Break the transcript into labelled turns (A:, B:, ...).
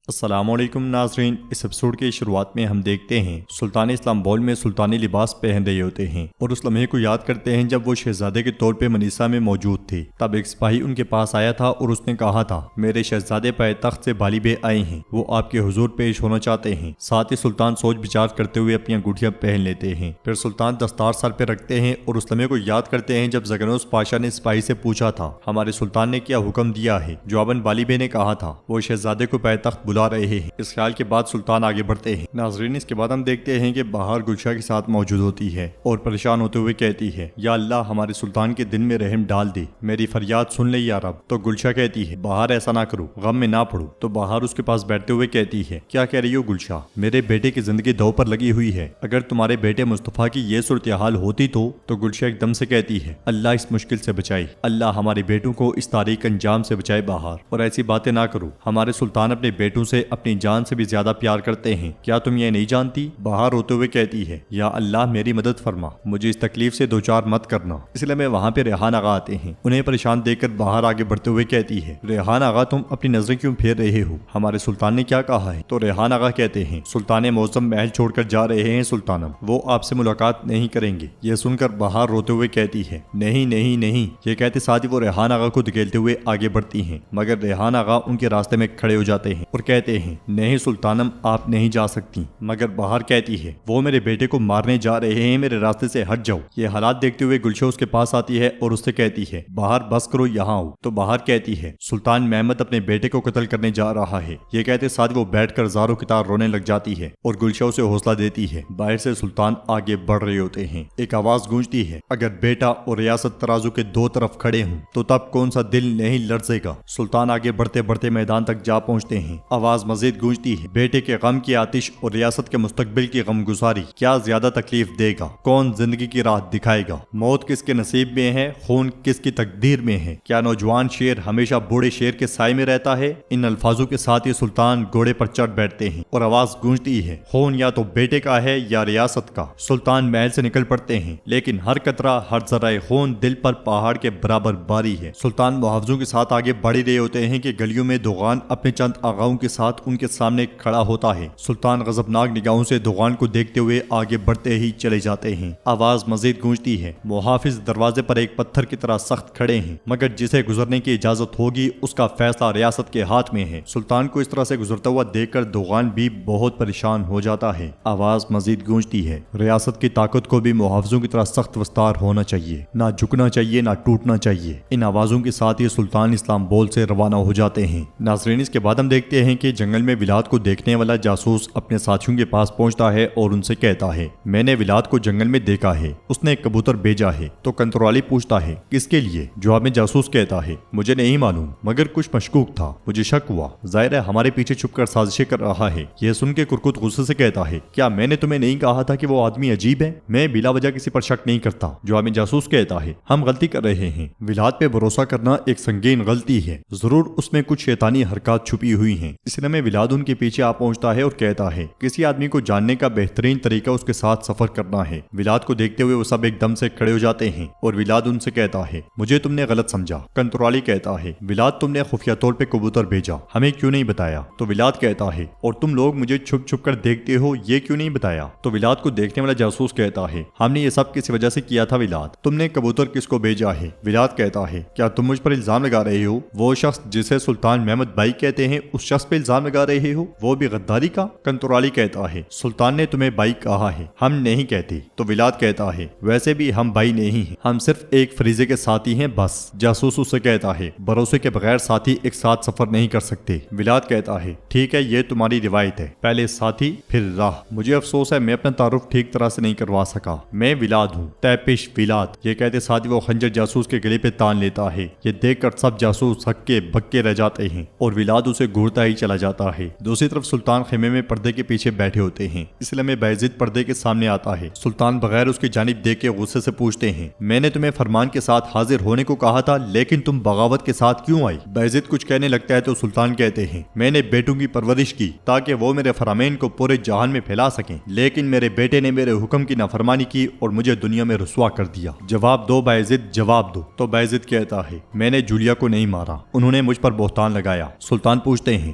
A: السلام علیکم ناظرین، اس ایپیسوڈ کی شروعات میں ہم دیکھتے ہیں سلطان اسلام بول میں سلطانی لباس پہن رہے ہوتے ہیں اور اس لمحے کو یاد کرتے ہیں جب وہ شہزادے کے طور پہ منیسا میں موجود تھے۔ تب ایک سپاہی ان کے پاس آیا تھا اور اس نے کہا تھا، میرے شہزادے پائے تخت سے بالی بے آئے ہیں، وہ آپ کے حضور پیش ہونا چاہتے ہیں۔ ساتھ ہی سلطان سوچ بچار کرتے ہوئے اپنی انگوٹھیاں پہن لیتے ہیں، پھر سلطان دستار سر پہ رکھتے ہیں اور اس لمحے کو یاد کرتے ہیں جب زگنوس پاشا نے سپاہی سے پوچھا تھا، ہمارے سلطان نے کیا حکم دیا ہے؟ جواباً بالی بے نے کہا تھا، وہ شہزادے کو پائے تخت بلا رہے ہیں۔ اس خیال کے بعد سلطان آگے بڑھتے ہیں۔ ناظرین، اس کے بعد ہم دیکھتے ہیں کہ بہار گلشا کے ساتھ موجود ہوتی ہے اور پریشان ہوتے ہوئے کہتی ہے، یا اللہ ہمارے سلطان کے دل میں رحم ڈال دے، میری فریاد سن لے یا رب۔ تو گلشا کہتی ہے، بہار ایسا نہ کرو، غم میں نہ پڑو۔ تو بہار اس کے پاس بیٹھتے ہوئے کہتی ہے، کیا کہہ رہی ہو گلشا؟ میرے بیٹے کی زندگی دو پر لگی ہوئی ہے، اگر تمہارے بیٹے مصطفیٰ کی یہ صورتحال ہوتی تو گلشا ایک دم سے کہتی ہے، اللہ اس مشکل سے بچائے، اللہ ہمارے بیٹوں کو اس تاریک انجام سے بچائے بہار، اور ایسی باتیں نہ کرو، ہمارے سلطان اپنے بیٹوں سے اپنی جان سے بھی زیادہ پیار کرتے ہیں، کیا تم یہ نہیں جانتی؟ بہار روتے ہوئے کہتی ہے، یا اللہ میری مدد فرما، مجھے اس تکلیف سے دوچار مت کرنا۔ اس لیے میں وہاں پہ ریحان آغا آتے ہیں، انہیں پریشان دیکھ کر بہار آگے بڑھتے ہوئے کہتی ہے، ریحان آغا تم اپنی نظریں کیوں پھیر رہے ہو؟ ہمارے سلطان نے کیا کہا ہے؟ تو ریحان آغا کہتے ہیں، سلطان معظم محل چھوڑ کر جا رہے ہیں سلطانم، وہ آپ سے ملاقات نہیں کریں گے۔ یہ سن کر بہار روتے ہوئے کہتی ہے، نہیں نہیں نہیں۔ یہ کہتے ساتھ ہی وہ ریحان آغا کو دھکیلتے ہوئے آگے بڑھتی ہیں، مگر ریحان آغا ان کے راستے میں کھڑے ہو جاتے ہیں اور کہتے ہیں، نہیں سلطانم آپ نہیں جا سکتی۔ مگر بہار کہتی ہے، وہ میرے بیٹے کو مارنے جا رہے ہیں، میرے راستے سے ہٹ جاؤ۔ یہ حالات دیکھتے ہوئے گلشا اس کے پاس آتی ہے اور اس سے کہتی ہے، بہار بس کرو، یہاں آؤ۔ تو بہار کہتی ہے، سلطان محمد اپنے بیٹے کو قتل کرنے جا رہا ہے۔ یہ کہتے ساتھ وہ بیٹھ کر زاروں کی طرح رونے لگ جاتی ہے اور گلشا اسے حوصلہ دیتی ہے۔ باہر سے سلطان آگے بڑھ رہے ہوتے ہیں، ایک آواز گونجتی ہے، اگر بیٹا اور ریاست ترازو کے دو طرف کھڑے ہوں تو تب کون سا دل نہیں لرزے گا۔ سلطان آگے بڑھتے بڑھتے میدان تک جا پہنچتے ہیں، آواز مزید گونجتی ہے، بیٹے کے غم کی آتش اور ریاست کے مستقبل کی غم گزاری کیا زیادہ تکلیف دے گا؟ کون زندگی کی راہ دکھائے گا؟ موت کس کے نصیب میں ہے؟ خون کس کی تقدیر میں ہے؟ کیا نوجوان شیر ہمیشہ بوڑھے شیر کے سائے میں رہتا ہے؟ ان الفاظوں کے ساتھ ہی سلطان گھوڑے پر چڑھ بیٹھتے ہیں اور آواز گونجتی ہے، خون یا تو بیٹے کا ہے یا ریاست کا۔ سلطان محل سے نکل پڑتے ہیں، لیکن ہر قطرہ ہر ذرہ خون دل پر پہاڑ کے برابر باری ہے۔ سلطان محافظوں کے ساتھ آگے بڑھ رہے ہوتے ہیں کہ گلیوں میں دوغان اپنے چند آغاؤں کے ساتھ ان کے سامنے کھڑا ہوتا ہے۔ سلطان غضبناک نگاہوں سے دوغان کو دیکھتے ہوئے آگے بڑھتے ہی چلے جاتے ہیں۔ آواز مزید گونجتی ہے، محافظ دروازے پر ایک پتھر کی طرح سخت کھڑے ہیں، مگر جسے گزرنے کی اجازت ہوگی اس کا فیصلہ ریاست کے ہاتھ میں ہے۔ سلطان کو اس طرح سے گزرتا ہوا دیکھ کر دوغان بھی بہت پریشان ہو جاتا ہے۔ آواز مزید گونجتی ہے، ریاست کی طاقت کو بھی محافظوں کی طرح سخت وستار ہونا چاہیے، نہ جھکنا چاہیے نہ ٹوٹنا چاہیے۔ ان آوازوں کے ساتھ ہی سلطان اسلام بول سے روانہ ہو جاتے ہیں۔ ناظرین، اس کے بعد ہم دیکھتے ہیں کہ جنگل میں ولاد کو دیکھنے والا جاسوس اپنے ساتھیوں کے پاس پہنچتا ہے اور ان سے کہتا ہے، میں نے ولاد کو جنگل میں دیکھا ہے، اس نے ایک کبوتر بھیجا ہے۔ تو کنترالی پوچھتا ہے، کس کے لیے؟ جواب میں جاسوس کہتا ہے، مجھے نہیں معلوم، مگر کچھ مشکوک تھا، مجھے شک ہوا، ظاہر ہے ہمارے پیچھے چھپ کر سازشیں کر رہا ہے۔ یہ سن کے کرکٹ غصے سے کہتا ہے، کیا میں نے تمہیں نہیں کہا تھا کہ وہ آدمی عجیب ہے؟ میں بلا وجہ کسی پر شک نہیں کرتا۔ جواب میں جاسوس کہتا ہے، ہم غلطی کر رہے ہیں، ولاد پہ بھروسہ کرنا ایک سنگین غلطی ہے، ضرور اس میں کچھ شیطانی حرکات چھپی ہوئی ہیں۔ اس لیے میں ولاد ان کے پیچھے آ پہنچتا ہے اور کہتا ہے، کسی آدمی کو جاننے کا بہترین طریقہ اس کے ساتھ سفر کرنا ہے۔ ولاد کو دیکھتے ہوئے وہ سب ایک دم سے کھڑے ہو جاتے ہیں اور ولاد ان سے کہتا ہے، مجھے تم نے غلط سمجھا۔ کنترالی کہتا ہے، ولاد تم نے خفیہ طور پہ کبوتر بھیجا، ہمیں کیوں نہیں بتایا؟ تو ولاد کہتا ہے، اور تم لوگ مجھے چھپ چھپ کر دیکھتے ہو، یہ کیوں نہیں بتایا؟ تو ولاد کو دیکھنے والا جاسوس کہتا ہے، ہم نے یہ سب کسی وجہ سے کیا تھا ولاد، تم نے کبوتر کس کو بھیجا ہے؟ ولاد کہتا ہے، کیا تم مجھ پر الزام لگا رہے ہو؟ وہ شخص جسے سلطان محمد بھائی کہتے ہیں، اس شخص پہ الزام لگا رہے ہو، وہ بھی غداری کا؟ کنترالی کہتا ہے، سلطان نے تمہیں بھائی کہا ہے، ہم نہیں کہتے۔ تو ولاد کہتا ہے، ویسے بھی ہم بھائی نہیں ہیں، ہم صرف ایک فریضے کے ساتھی ہیں بس۔ جاسوس اس سے کہتا ہے، بھروسے کے بغیر ساتھی ایک ساتھ سفر نہیں کر سکتے۔ ولاد کہتا ہے، ٹھیک ہے، یہ تمہاری روایت ہے، پہلے ساتھی پھر راہ۔ مجھے افسوس ہے میں اپنا تعارف ٹھیک طرح سے نہیں کروا سکا، میں ولاد ہوں، تیپش ولاد۔ یہ کہتے ساتھ وہ خنجر جاسوس کے گلے پہ تان لیتا ہے۔ یہ دیکھ کر سب جاسوس ہکے بکے رہ جاتے ہیں اور ولاد اسے گھورتا ہی چلا جاتا ہے۔ دوسری طرف سلطان خیمے میں پردے کے پیچھے بیٹھے ہوتے ہیں، اس لیے میں بایزید پردے کے سامنے آتا ہے۔ سلطان بغیر اس کی جانب دیکھ کے غصے سے پوچھتے ہیں، میں نے تمہیں فرمان کے ساتھ حاضر ہونے کو کہا تھا، لیکن تم بغاوت کے ساتھ کیوں آئی؟ بایزید کچھ کہنے لگتا ہے تو سلطان کہتے ہیں، میں نے بیٹوں کی پرورش کی تاکہ وہ میرے فرامین کو پورے جہان میں پھیلا سکیں، لیکن میرے بیٹے نے میرے حکم کی نافرمانی کی اور مجھے دنیا میں رسوا کر دیا۔ جواب دو بایزید، جواب دو۔ تو بایزید کہتا ہے، میں نے جولیا کو نہیں مارا، انہوں نے مجھ پر بہتان لگایا۔ سلطان پوچھتے ہیں،